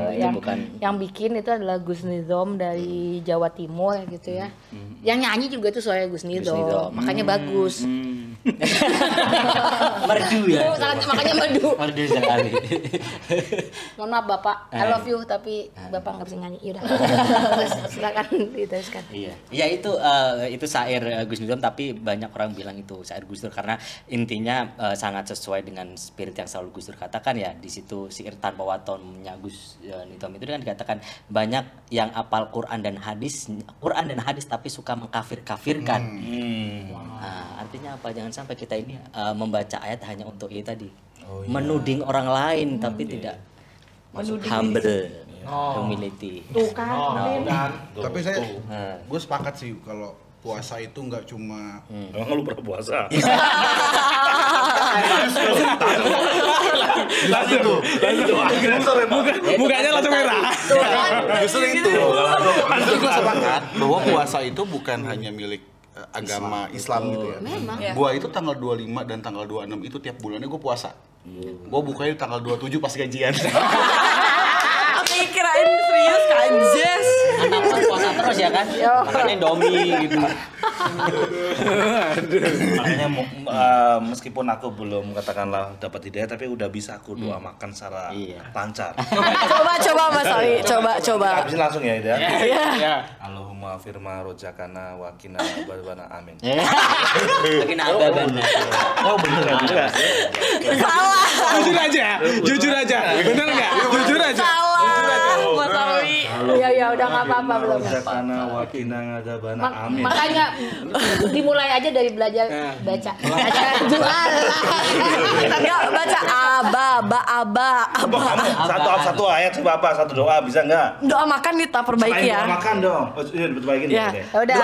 Yang bikin itu adalah Gus Nizom dari Jawa Timur gitu ya. Yang nyanyi juga itu soalnya Gus Nizom. Makanya bagus. merdu ya. Makanya merdu. Merdu sekali. Mohon maaf Bapak, I love you tapi Bapak nggak bisa nyanyi. Yaudah. Silakan diteruskan. Iya. Ya itu syair Gus Nizam, tapi banyak orang bilang itu syair Gus Dur karena intinya sangat sesuai dengan spirit yang selalu Gus Dur katakan ya. Di situ syair tanpa watonnya Gus Nizam itu kan dikatakan banyak yang apal Quran dan hadis tapi suka mengkafir-kafirkan. Nah, artinya apa? Jangan sampai kita ini membaca ayat hanya untuk itu tadi. Menuding orang lain tapi tidak humble. Humility. Tuh kan. Tapi gue sepakat sih kalau puasa itu nggak cuma Emang lu pernah puasa? Mukanya langsung merah. justru itu. Justru gue sepakat bahwa puasa itu bukan hanya milik agama Islam gitu ya. Memang. Gua itu tanggal 25 dan tanggal 26 itu tiap bulannya gue puasa. Gue bukanya tanggal 27 pas gajian. Aku kirain serius kan, Jess. Anak puasa terus ya kan? Makannya Indomie gitu. Makanya meskipun aku belum katakanlah dapat hidayah, tapi udah bisa aku doa makan secara lancar. Coba Mas Ali, coba. Habisin langsung ya hidayah. Iya. Allahumma firma rojakana wakina babana amin. Makin abang. Oh bener kan? Salah. Jujur aja. Bener nggak? Jujur aja. Salah. Mas Ali. Ya udah nggak apa-apa belum. Rojakana wakina ngadzabana amin. Makanya dimulai aja dari belajar baca. Enggak baca aba. Satu ayat coba apa? Satu doa bisa nggak? Doa makan kita perbaiki ya. Doa makan dong. Oh, iya diperbaikin Ya. deh. Ya udah.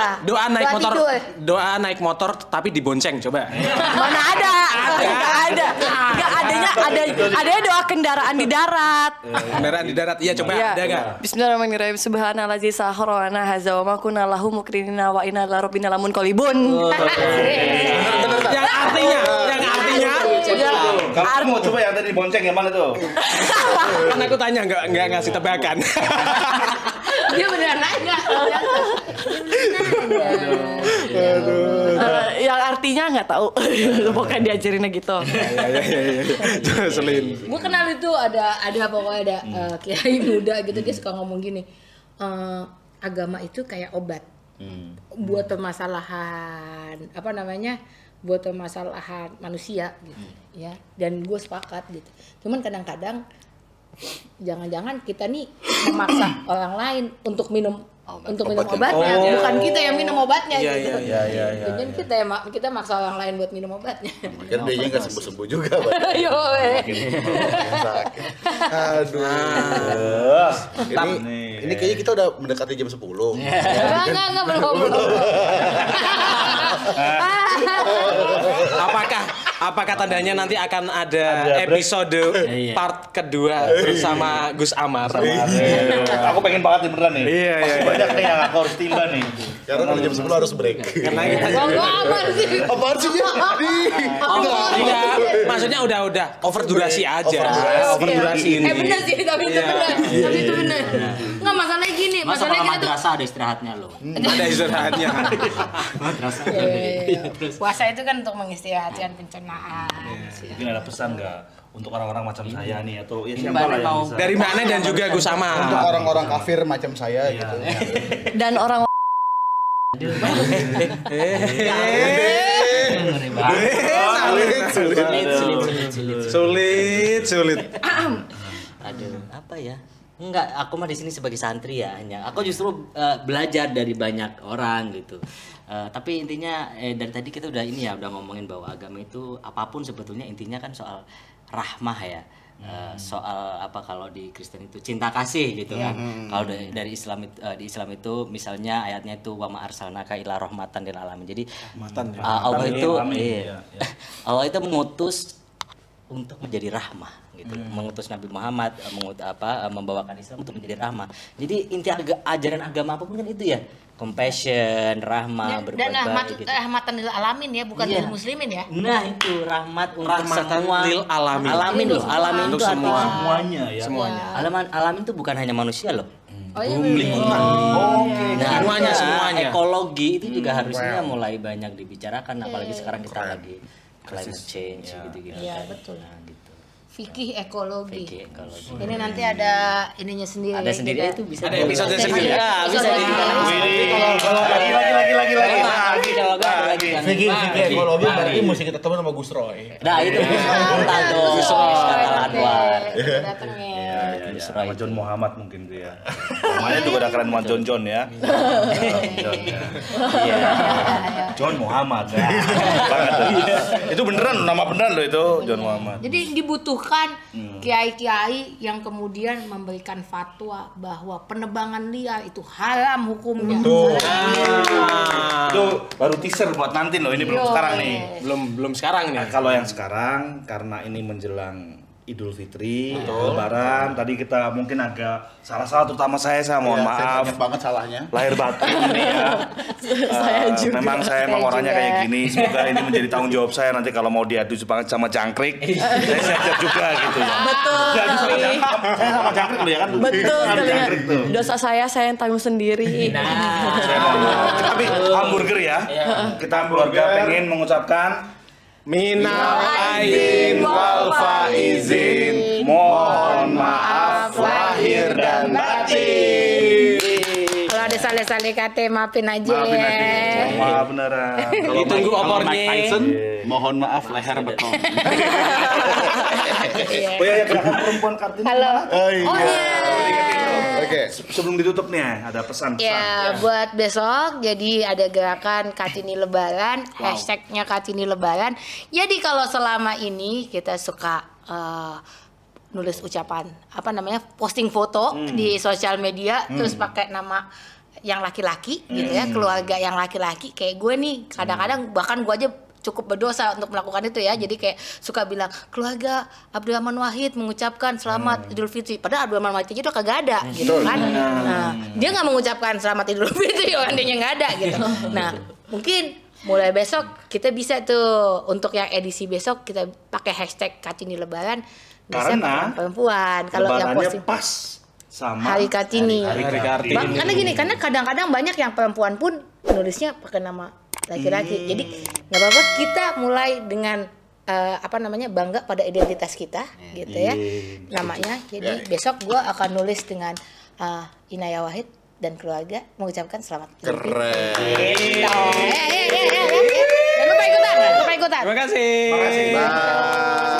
Doa naik motor tapi dibonceng coba. Mana ada? Enggak ada adanya doa kendaraan di darat. Kendaraan di darat. Iya, coba Iya. ada enggak? Bismillahirrahmanirrahim. Subhanallazi sahharana hadza wa ma kunna lahu mukrinina wa inna ila rabbina lamun qalibun. Yang artinya Kamu mau coba yang tadi bonceng yang mana tuh? kan aku tanya enggak ngasih tebakan. Dia beneran nanya. Yang artinya nggak tahu. Pokoknya diajarinnya gitu. Iya. Selin. Gue kenal itu ada pokoknya ada kiai muda gitu, dia suka ngomong gini, agama itu kayak obat buat permasalahan buat permasalahan manusia gitu ya, dan gue sepakat gitu. Cuman kadang-kadang jangan-jangan kita nih memaksa orang lain untuk minum obatnya, bukan kita yang minum obatnya gitu. Iya. Jadi kita maksa orang lain buat minum obatnya. Kan dia nggak sembuh-sembuh juga, Pak. Yo. Sakit. Aduh. Ini kayaknya kita udah mendekati jam 10. Enggak belum. Apakah tandanya nanti akan ada episode part kedua bersama Gus Amar? Aku pengen banget nih beneran nih. Iya. Banyak nih yang aku harus timba nih. Karena kalau jam 10 harus break. Karena kita Apaan sih? Iya, maksudnya udah over durasi aja. Over durasi ini. Bener sih, tapi itu bener. Enggak, masalahnya gini, Masa masalahnya kalau kita tuh madrasah ada istirahatnya loh. Ada istirahatnya. Madrasah. puasa itu kan untuk mengistirahatkan pencernaan. Mungkin ada pesan nggak untuk orang-orang macam saya nih atau ya Ini siapa Mbak lah yang mau- bisa? Dari mana dan juga Gus Amar. Untuk orang-orang kafir macam saya gitu. Dan orang Sulit. Aduh, apa ya? Enggak, aku mah di sini sebagai santri ya hanya. Aku justru belajar dari banyak orang gitu. Tapi intinya dari tadi kita udah udah ngomongin bahwa agama itu apapun sebetulnya intinya kan soal rahmah ya. Soal apa kalau di Kristen itu cinta kasih gitu kan. Kalau dari Islam itu, di Islam itu misalnya ayatnya itu wa ma arsalnaka illa rahmatan lil alamin. Jadi Allah itu Allah itu mengutus untuk menjadi rahmah gitu. Mengutus Nabi Muhammad membawakan Islam untuk menjadi rahmah. Jadi inti ajaran agama apapun kan itu ya. Compassion, rahmah, berbuat Dan baik gitu. rahmatan lil alamin ya, bukan lil muslimin ya. Nah, itu rahmat untuk Rahmatan semua. lil alamin. Alamin loh, alamin Untuk itu artinya semua. Semuanya ya. Semuanya. Alamin itu bukan hanya manusia loh. Oh iya. Nah, Semuanya. ekologi itu juga harusnya mulai banyak dibicarakan, apalagi sekarang kita lagi climate change gitu-gitu. Iya, kan. betul. Nah, gitu. Fikih ekologi. Fikih ekologi. Ini nanti ada ininya sendiri. Ada sendiri itu bisa. Ada episode sendiri. Ya, bisa di. Lagi. Fikih ekologi berarti mesti kita temuin sama Gus Roy. Nah, itu mantap dong. Gus Anwar. Datangnya. Sama John Muhammad mungkin tuh ya. Namanya juga udah keren banget John ya. John Muhammad. Banget tuh. Itu beneran nama beneran loh itu John Muhammad. Jadi dibutuhkan kiai-kiai yang kemudian memberikan fatwa bahwa penebangan liar itu haram hukumnya. Itu baru teaser buat nanti loh, ini belum sekarang nih. Belum sekarang nih. Nah, kalau yang sekarang karena ini menjelang Idul Fitri, Lebaran, tadi kita mungkin agak salah terutama saya mohon maaf. Banyak banget salahnya. Lahir batin ini ya. Memang saya orangnya kayak gini. Semoga ini menjadi tanggung jawab saya nanti kalau mau diadu banget sama jangkrik. Saya siap juga gitu ya. betul Saya sekali. sama jangkrik loh ya kan. Betul Sama sekali. jangkrik tuh. Dosa saya yang tanggung sendiri. Saya mohon maaf. Tapi hamburger ya. Kita keluarga pengen mengucapkan Minal aidin wal faizin. mohon maaf lahir dan batin. Kalau ada salah-salah kata maafin aja. Maafin aja. Maaf beneran. Ditunggu Kalau opornya. Mike Tyson, mohon maaf leher beton. Oh ya, gerakan perempuan Kartini. Halo. Oh iya. Oke. Sebelum ditutup nih ada pesan-pesan. Ya, buat besok jadi ada gerakan Kartini Lebaran, hashtagnya Kartini Lebaran. Jadi kalau selama ini kita suka nulis ucapan, posting foto di sosial media, terus pakai nama yang laki-laki gitu ya, keluarga yang laki-laki kayak gue nih, kadang-kadang bahkan gue aja cukup berdosa untuk melakukan itu ya. Jadi kayak suka bilang keluarga Abdurrahman Wahid mengucapkan selamat Idul Fitri. Padahal Abdurrahman Wahid itu udah kagak ada gitu kan. Nah, dia nggak mengucapkan selamat Idul Fitri orang dia nggak ada gitu. Nah, mungkin mulai besok kita bisa tuh untuk yang edisi besok kita pakai hashtag Kartini Lebaran bisa perempuan. Kalau yang posting pas sama Hari Kartini. Hari Kartini. Karena gini, karena kadang-kadang banyak yang perempuan pun nulisnya pakai nama laki-laki. Jadi nggak apa-apa kita mulai dengan bangga pada identitas kita gitu ya. Namanya. Jadi besok gua akan nulis dengan Inaya Wahid dan keluarga mengucapkan selamat. Keren. Gitu. Jangan lupa ikutan. Terima kasih. Bye.